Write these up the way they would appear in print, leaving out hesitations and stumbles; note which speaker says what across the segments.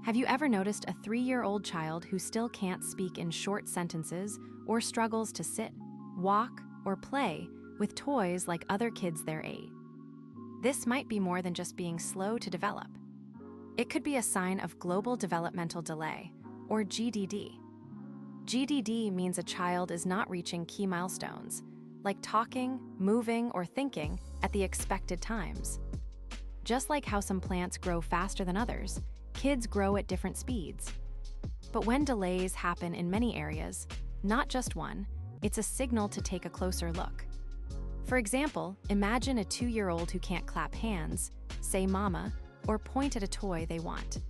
Speaker 1: Have you ever noticed a 3-year-old child who still can't speak in short sentences or struggles to sit, walk, or play with toys like other kids their age? This might be more than just being slow to develop. It could be a sign of global developmental delay, or GDD. GDD means a child is not reaching key milestones, like talking, moving, or thinking at the expected times. Just like how some plants grow faster than others, kids grow at different speeds. But when delays happen in many areas, not just one, it's a signal to take a closer look. For example, imagine a 2-year-old who can't clap hands, say mama, or point at a toy they want.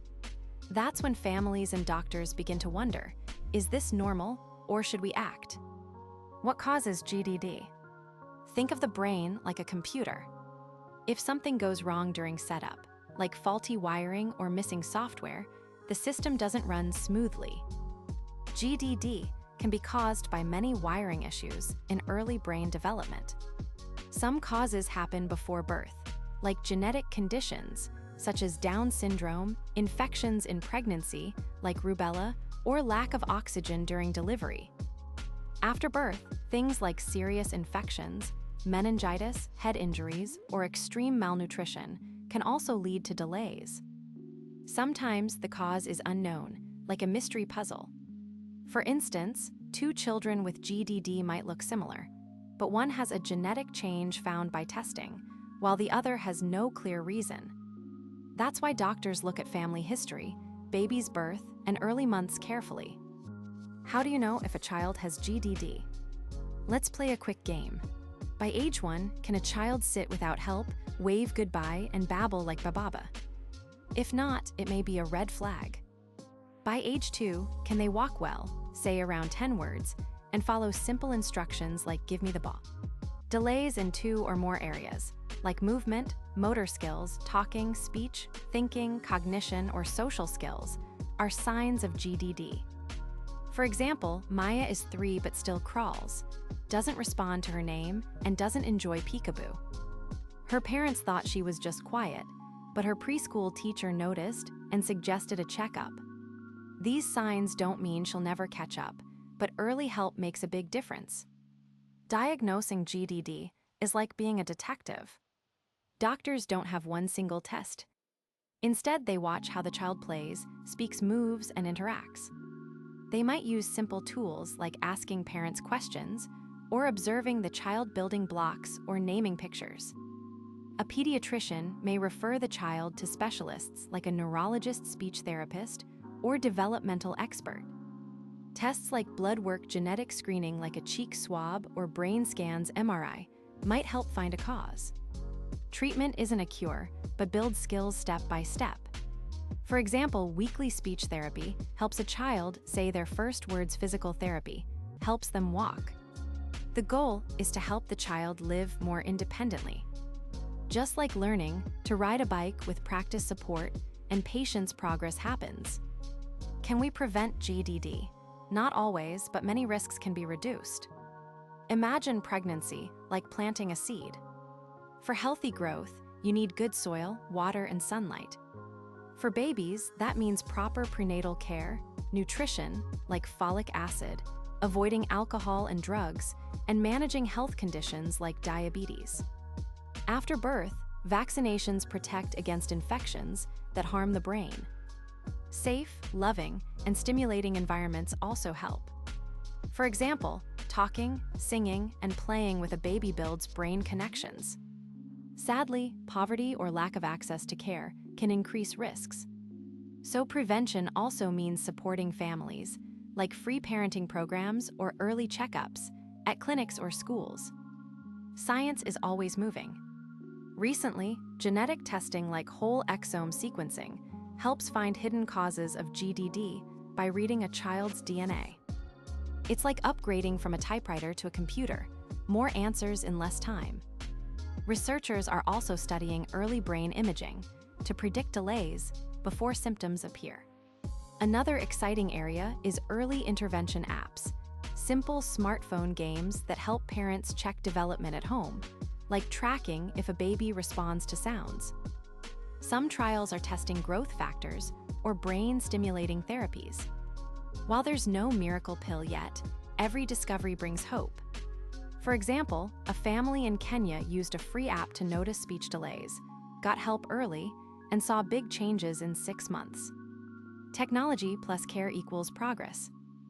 Speaker 1: That's when families and doctors begin to wonder, is this normal, or should we act? What causes GDD? Think of the brain like a computer. If something goes wrong during setup, like faulty wiring or missing software, the system doesn't run smoothly. GDD can be caused by many wiring issues in early brain development. Some causes happen before birth, like genetic conditions, such as Down syndrome, infections in pregnancy, like rubella, or lack of oxygen during delivery. After birth, things like serious infections, meningitis, head injuries, or extreme malnutrition can also lead to delays. Sometimes the cause is unknown, like a mystery puzzle. For instance, 2 children with GDD might look similar, but one has a genetic change found by testing, while the other has no clear reason. That's why doctors look at family history, baby's birth, and early months carefully. How do you know if a child has GDD? Let's play a quick game. By age 1, can a child sit without help, wave goodbye, and babble like bababa? If not, it may be a red flag. By age 2, can they walk well, say around 10 words, and follow simple instructions like give me the ball? Delays in 2 or more areas, like movement, motor skills, talking, speech, thinking, cognition, or social skills, are signs of GDD. For example, Maya is 3 but still crawls, doesn't respond to her name, and doesn't enjoy peekaboo. Her parents thought she was just quiet, but her preschool teacher noticed and suggested a checkup. These signs don't mean she'll never catch up, but early help makes a big difference. Diagnosing GDD is like being a detective. Doctors don't have one single test. Instead, they watch how the child plays, speaks, moves, and interacts. They might use simple tools like asking parents questions or observing the child building blocks or naming pictures. A pediatrician may refer the child to specialists like a neurologist, speech therapist, or developmental expert. Tests like blood work, genetic screening like a cheek swab, or brain scans (MRI) might help find a cause. Treatment isn't a cure, but builds skills step by step. For example, weekly speech therapy helps a child say their first words. Physical therapy helps them walk. The goal is to help the child live more independently. Just like learning to ride a bike, with practice, support, and patience, progress happens. Can we prevent GDD? Not always, but many risks can be reduced. Imagine pregnancy like planting a seed. For healthy growth, you need good soil, water, and sunlight. For babies, that means proper prenatal care, nutrition like folic acid, avoiding alcohol and drugs, and managing health conditions like diabetes. After birth, vaccinations protect against infections that harm the brain. Safe, loving, and stimulating environments also help. For example, talking, singing, and playing with a baby builds brain connections. Sadly, poverty or lack of access to care can increase risks. So prevention also means supporting families, like free parenting programs or early checkups at clinics or schools. Science is always moving. Recently, genetic testing like whole exome sequencing helps find hidden causes of GDD by reading a child's DNA. It's like upgrading from a typewriter to a computer, more answers in less time. Researchers are also studying early brain imaging to predict delays before symptoms appear. Another exciting area is early intervention apps, simple smartphone games that help parents check development at home, like tracking if a baby responds to sounds. Some trials are testing growth factors or brain-stimulating therapies. While there's no miracle pill yet, every discovery brings hope. For example, a family in Kenya used a free app to notice speech delays, got help early, and saw big changes in 6 months. Technology plus care equals progress.